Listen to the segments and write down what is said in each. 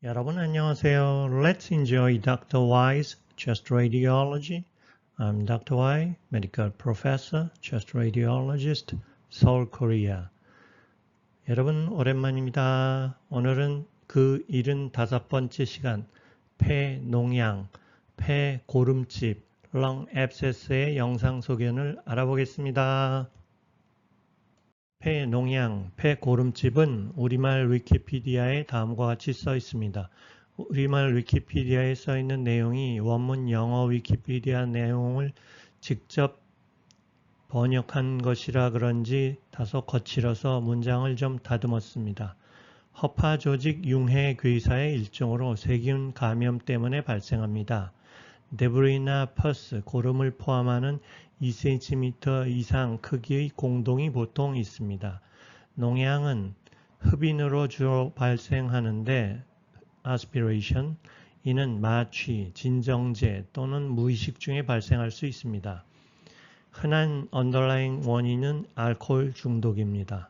여러분 안녕하세요. Let's enjoy Dr. Y's Chest Radiology. I'm Dr. Y, Medical Professor, Chest Radiologist, Seoul, Korea. 여러분 오랜만입니다. 오늘은 그 75번째 시간 폐농양, 폐고름집, lung abscess의 영상 소견을 알아보겠습니다. 폐농양, 폐고름집은 우리말 위키피디아에 다음과 같이 써 있습니다. 우리말 위키피디아에 써 있는 내용이 원문 영어 위키피디아 내용을 직접 번역한 것이라 그런지 다소 거칠어서 문장을 좀 다듬었습니다. 허파 조직 융해괴사의 일종으로 세균 감염 때문에 발생합니다. 데브리나 퍼스, 고름을 포함하는 2cm 이상 크기의 공동이 보통 있습니다. 농양은 흡인으로 주로 발생하는데 aspiration, 이는 마취, 진정제 또는 무의식 중에 발생할 수 있습니다. 흔한 underlying 원인은 알코올 중독입니다.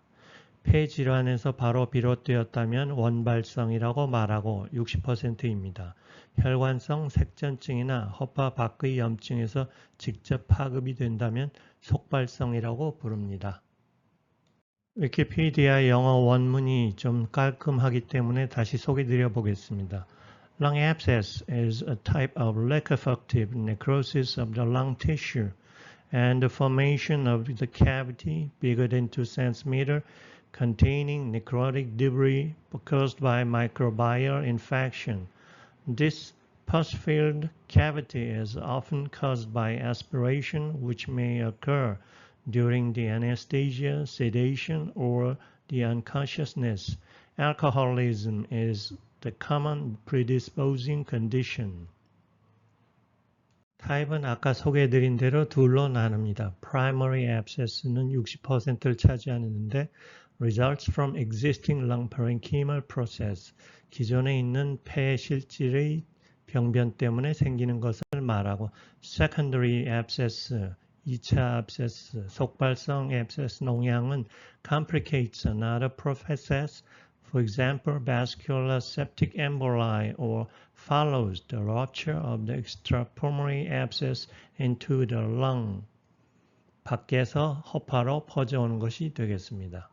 폐질환에서 바로 비롯되었다면 원발성이라고 말하고 60%입니다. 혈관성 색전증이나 허파 밖의 염증에서 직접 파급이 된다면 속발성이라고 부릅니다. 위키피디아 영어 원문이 좀 깔끔하기 때문에 다시 소개드려 보겠습니다. Lung abscess is a type of liquefactive necrosis of the lung tissue and the formation of the cavity bigger than 2 cm containing necrotic debris caused by microbial infection. This pus-filled cavity is often caused by aspiration, which may occur during the anesthesia, sedation, or the unconsciousness. Alcoholism is the common predisposing condition. 타입은 아까 소개해드린 대로 둘로 나눕니다. Primary abscess는 60%를 차지하는데 results from existing lung parenchymal process, 기존에 있는 폐 실질의 병변 때문에 생기는 것을 말하고 secondary abscess, 2차 abscess, 속발성 abscess 농양은 complicates another process, for example, vascular septic emboli, or follows the rupture of the extrapulmonary abscess into the lung. 밖에서 허파로 퍼져오는 것이 되겠습니다.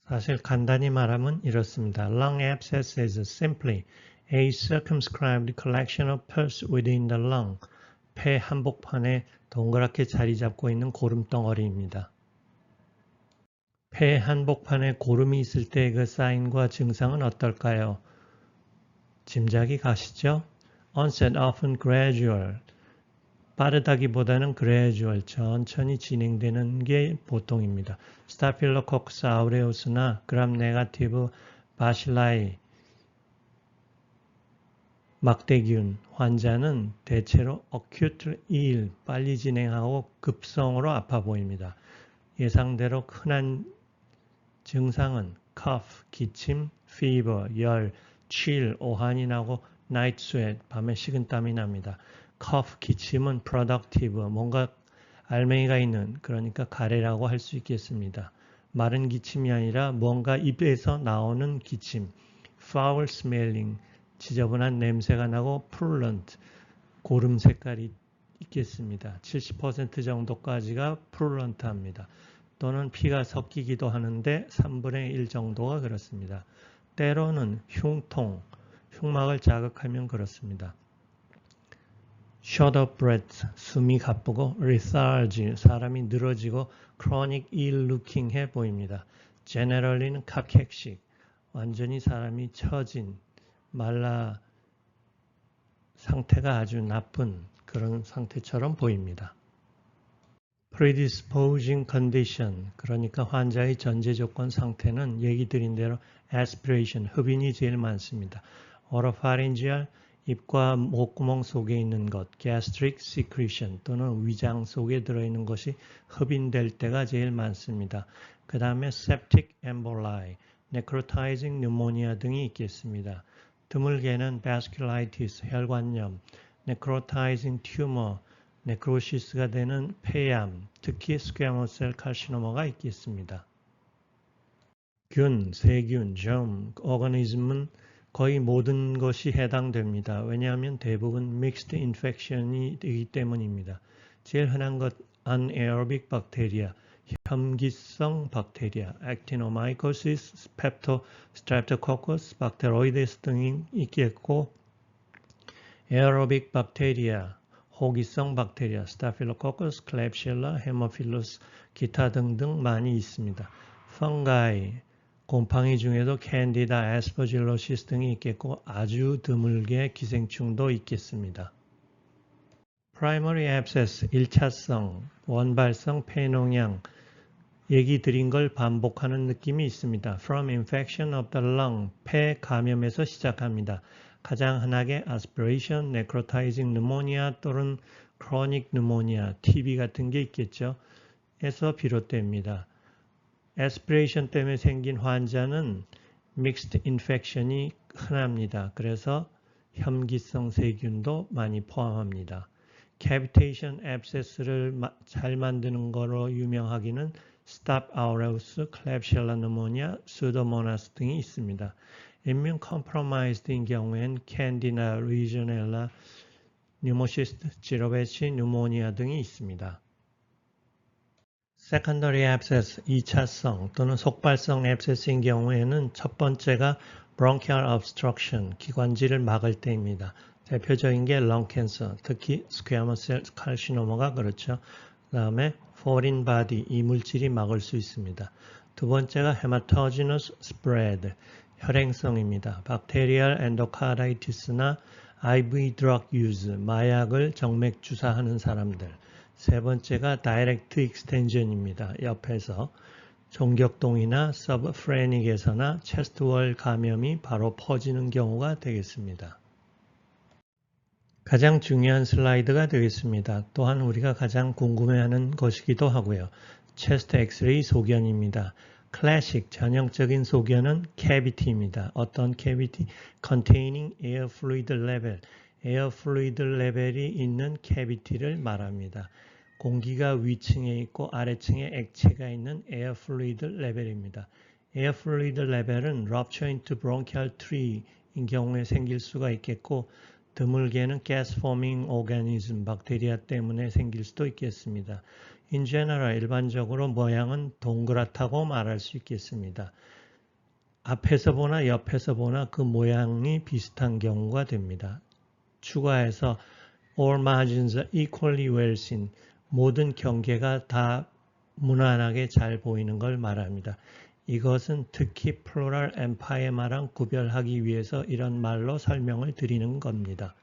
사실 간단히 말하면 이렇습니다. Lung abscess is simply a circumscribed collection of pus within the lung. 폐 한복판에 동그랗게 자리 잡고 있는 고름덩어리입니다. 폐 한복판에 고름이 있을 때 그 사인과 증상은 어떨까요? 짐작이 가시죠? Onset often gradual, 빠르다기보다는 gradual, 천천히 진행되는 게 보통입니다. Staphylococcus aureus나 gram-negative bacilli, 막대균 환자는 대체로 acute ill, 빨리 진행하고 급성으로 아파 보입니다. 예상대로 흔한 증상은 cough, 기침, fever, 열, chill, 오한이 나고 night sweat, 밤에 식은땀이 납니다. cough, 기침은 productive, 뭔가 알맹이가 있는, 그러니까 가래라고 할 수 있겠습니다. 마른 기침이 아니라 뭔가 입에서 나오는 기침. foul smelling, 지저분한 냄새가 나고 purulent, 고름 색깔이 있겠습니다. 70% 정도까지가 purulent합니다. 또는 피가 섞이기도 하는데 3분의 1 정도가 그렇습니다. 때로는 흉통, 흉막을 자극하면 그렇습니다. short of breath, 숨이 가쁘고 lethargy, 사람이 늘어지고 chronic ill looking 해 보입니다. generally는 카케식, 완전히 사람이 처진, 말라 상태가 아주 나쁜 그런 상태처럼 보입니다. predisposing condition, 그러니까 환자의 전제 조건 상태는 얘기 드린 대로 aspiration, 흡인이 제일 많습니다. oropharyngeal, 입과 목구멍 속에 있는 것, gastric secretion 또는 위장 속에 들어있는 것이 흡인될 때가 제일 많습니다. 그 다음에 septic emboli, necrotizing pneumonia 등이 있겠습니다. 드물게는 vasculitis, 혈관염, necrotizing tumor, 네크로시스가 되는 폐암, 특히 스퀘모스 셀 칼시노마가 있겠습니다. 균, 세균, germ, organism은 거의 모든 것이 해당됩니다. 왜냐하면 대부분 mixed infection이 되기 때문입니다. 제일 흔한 것 anaerobic 박테리아, 혐기성 박테리아, actinomycosis, streptococcus, bacteroides 등이 있겠고 aerobic 박테리아, 호기성 박테리아, staphylococcus, klebsiella, haemophilus, 기타 등등 많이 있습니다. fungi, 곰팡이 중에도 캔디다, 애스퍼질로시스 등이 있겠고 아주 드물게 기생충도 있겠습니다. Primary abscess, 1차성, 원발성 폐농양, 얘기 드린 걸 반복하는 느낌이 있습니다. From infection of the lung, 폐 감염에서 시작합니다. 가장 흔하게 aspiration, necrotizing pneumonia 또는 chronic pneumonia, TB 같은 게 있겠죠. 에서 비롯됩니다. aspiration 때문에 생긴 환자는 mixed infection이 흔합니다. 그래서 혐기성 세균도 많이 포함합니다. cavitation abscess를 잘 만드는 거로 유명하기는 Staph aureus, Klebsiella pneumonia, Pseudomonas 등이 있습니다. immune compromised인 경우엔 Candida, Legionella, Pneumocystis jirovecii, pneumonia 등이 있습니다. secondary abscess, 2차성 또는 속발성 abscess인 경우에는 첫 번째가 bronchial obstruction, 기관지를 막을 때입니다. 대표적인 게 lung cancer, 특히 squamous cell carcinoma가 그렇죠. 그 다음에 foreign body, 이물질이 막을 수 있습니다. 두 번째가 hematogenous spread, 혈행성입니다. bacterial endocarditis나 IV drug use, 마약을 정맥 주사하는 사람들. 세 번째가 direct extension입니다. 옆에서 종격동이나 subphrenic,에서나 chestwall 감염이 바로 퍼지는 경우가 되겠습니다. 가장 중요한 슬라이드가 되겠습니다. 또한 우리가 가장 궁금해하는 것이기도 하고요. chest x-ray 소견입니다. 클래식 전형적인 소견은 cavity입니다. 어떤 cavity? containing air fluid level, 에어 플루이드 레벨이 있는 cavity를 말합니다. 공기가 위층에 있고 아래층에 액체가 있는 에어 플루이드 레벨입니다. 에어 플루이드 레벨은 rupture into bronchial tree인 경우에 생길 수가 있겠고 드물게는 gas forming organism, 박테리아 때문에 생길 수도 있겠습니다. In general, 일반적으로 모양은 동그랗다고 말할 수 있겠습니다. 앞에서 보나 옆에서 보나 그 모양이 비슷한 경우가 됩니다. 추가해서 all margins are equally well seen, 모든 경계가 다 무난하게 잘 보이는 걸 말합니다. 이것은 특히 플로럴 엠파이마랑 구별하기 위해서 이런 말로 설명을 드리는 겁니다.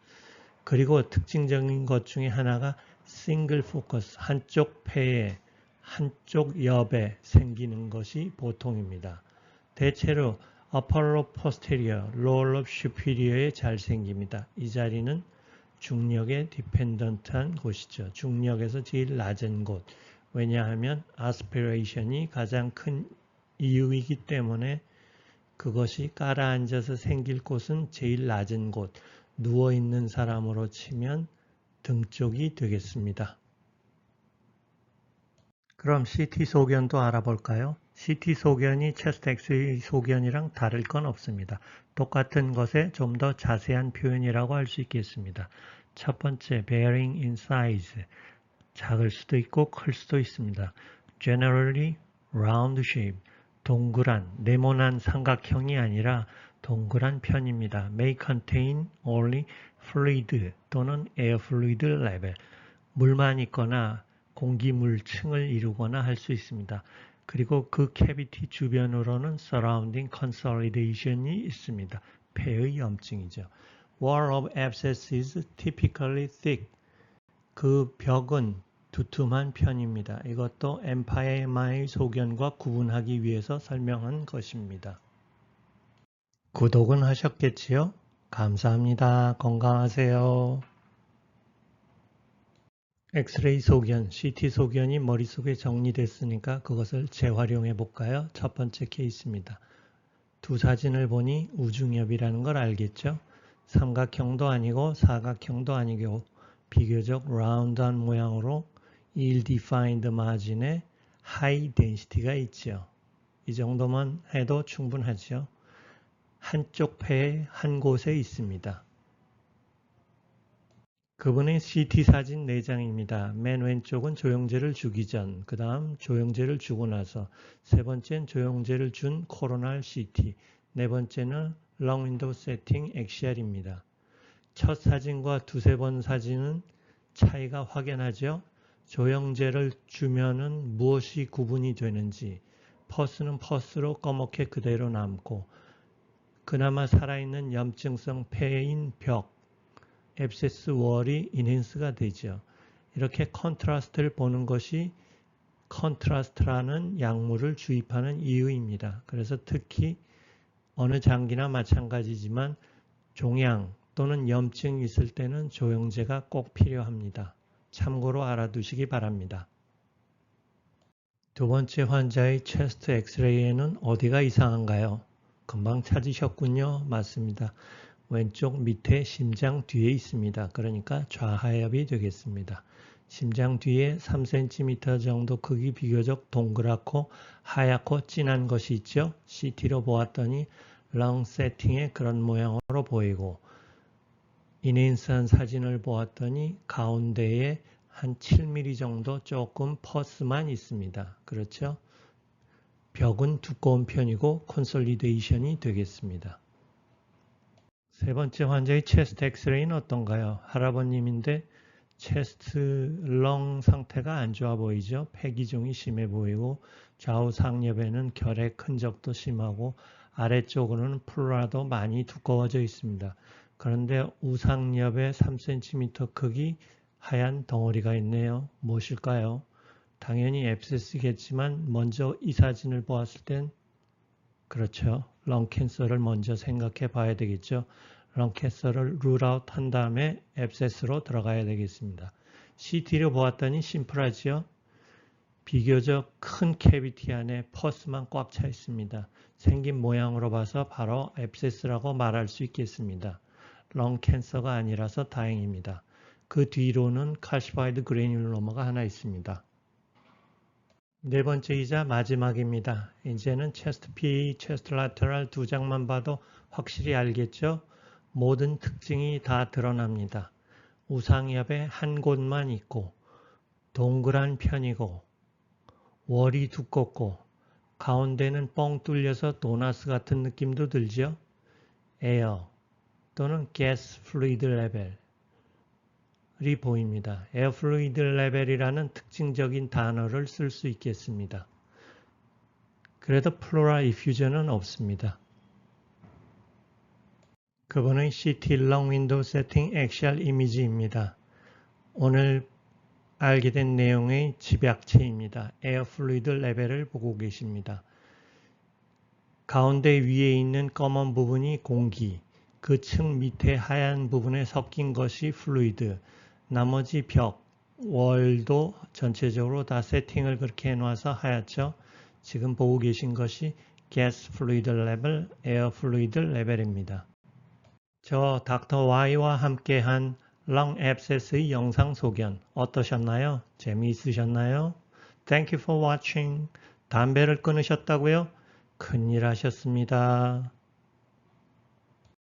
그리고 특징적인 것 중에 하나가 싱글 포커스, 한쪽 폐에, 한쪽 옆에 생기는 것이 보통입니다. 대체로 upper lobe posterior, lower lobe superior에 잘 생깁니다. 이 자리는 중력에 디펜던트한 곳이죠. 중력에서 제일 낮은 곳. 왜냐하면 aspiration이 가장 큰 이유이기 때문에 그것이 깔아앉아서 생길 곳은 제일 낮은 곳, 누워있는 사람으로 치면 등 쪽이 되겠습니다. 그럼 CT 소견도 알아볼까요? CT 소견이 체스트 엑스레이 소견이랑 다를 건 없습니다. 똑같은 것에 좀 더 자세한 표현이라고 할 수 있겠습니다. 첫 번째, varying in size. 작을 수도 있고 클 수도 있습니다. Generally round shape. 동그란, 네모난 삼각형이 아니라 동그란 편입니다. May contain only fluid 또는 air fluid level. 물만 있거나 공기물층을 이루거나 할 수 있습니다. 그리고 그 캐비티 주변으로는 surrounding consolidation이 있습니다. 폐의 염증이죠. Wall of abscess is typically thick. 그 벽은 두툼한 편입니다. 이것도 엠파이마의 소견과 구분하기 위해서 설명한 것입니다. 구독은 하셨겠지요? 감사합니다. 건강하세요. 엑스레이 소견, CT 소견이 머릿속에 정리됐으니까 그것을 재활용해 볼까요? 첫 번째 케이스입니다. 두 사진을 보니 우중엽이라는 걸 알겠죠? 삼각형도 아니고 사각형도 아니고 비교적 라운드한 모양으로 ill-defined margin에 high density가 있죠. 이 정도만 해도 충분하죠. 한쪽 폐의 한 곳에 있습니다. 그분의 CT 사진 4장입니다. 맨 왼쪽은 조영제를 주기 전, 그 다음 조영제를 주고 나서, 세 번째는 조영제를 준 코로날 CT, 네 번째는 렁 윈도우 세팅 엑시알입니다. 첫 사진과 두세 번 사진은 차이가 확연하죠. 조영제를 주면은 무엇이 구분이 되는지, 퍼스는 퍼스로 검게 그대로 남고, 그나마 살아있는 염증성 폐인 벽, 앱세스 월이 인핸스가 되죠. 이렇게 컨트라스트를 보는 것이 컨트라스트라는 약물을 주입하는 이유입니다. 그래서 특히 어느 장기나 마찬가지지만 종양 또는 염증이 있을 때는 조영제가 꼭 필요합니다. 참고로 알아두시기 바랍니다. 두 번째 환자의 체스트 엑스레이에는 어디가 이상한가요? 금방 찾으셨군요. 맞습니다. 왼쪽 밑에 심장 뒤에 있습니다. 그러니까 좌하엽이 되겠습니다. 심장 뒤에 3cm 정도 크기 비교적 동그랗고 하얗고 진한 것이 있죠. CT로 보았더니 렁 세팅의 그런 모양으로 보이고 인핸스한 사진을 보았더니 가운데에 한 7mm 정도 조금 퍼스만 있습니다. 그렇죠? 벽은 두꺼운 편이고 콘솔리데이션이 되겠습니다. 세 번째 환자의 체스트 엑스레이는 어떤가요? 할아버님인데 체스트 렁 상태가 안 좋아 보이죠? 폐기종이 심해 보이고 좌우 상엽에는 결핵 흔적도 심하고 아래쪽으로는 플로라도 많이 두꺼워져 있습니다. 그런데 우상엽에 3cm 크기 하얀 덩어리가 있네요. 무엇일까요? 당연히 앱세스겠지만 먼저 이 사진을 보았을 땐 그렇죠. 렁 캔서를 먼저 생각해 봐야 되겠죠. 렁 캔서를 룰아웃 한 다음에 앱세스로 들어가야 되겠습니다. CT로 보았더니 심플하지요. 비교적 큰 캐비티 안에 퍼스만 꽉 차 있습니다. 생긴 모양으로 봐서 바로 앱세스라고 말할 수 있겠습니다. 렁 캔서가 아니라서 다행입니다. 그 뒤로는 칼시파이드 그래뉴로마가 하나 있습니다. 네 번째이자 마지막입니다. 이제는 체스트 PA, 체스트 라테럴 두 장만 봐도 확실히 알겠죠? 모든 특징이 다 드러납니다. 우상엽에 한 곳만 있고 동그란 편이고 월이 두껍고 가운데는 뻥 뚫려서 도나스 같은 느낌도 들죠? 에어 또는 가스 플루이드 레벨이 보입니다. 에어 플루이드 레벨이라는 특징적인 단어를 쓸 수 있겠습니다. 그래도 플로럴 이퓨전은 없습니다. 그분의 CT 렁 윈도우 세팅 엑시얼 이미지입니다. 오늘 알게 된 내용의 집약체입니다. 에어 플루이드 레벨을 보고 계십니다. 가운데 위에 있는 검은 부분이 공기, 그 층 밑에 하얀 부분에 섞인 것이 플루이드, 나머지 벽, 월도 전체적으로 다 세팅을 그렇게 해놔서 하얗죠. 지금 보고 계신 것이 가스 플루이드 레벨, 에어 플루이드 레벨입니다. 저 닥터 Y와 함께한 렁 앱세스의 영상 소견 어떠셨나요? 재미있으셨나요? Thank you for watching. 담배를 끊으셨다고요? 큰일 하셨습니다.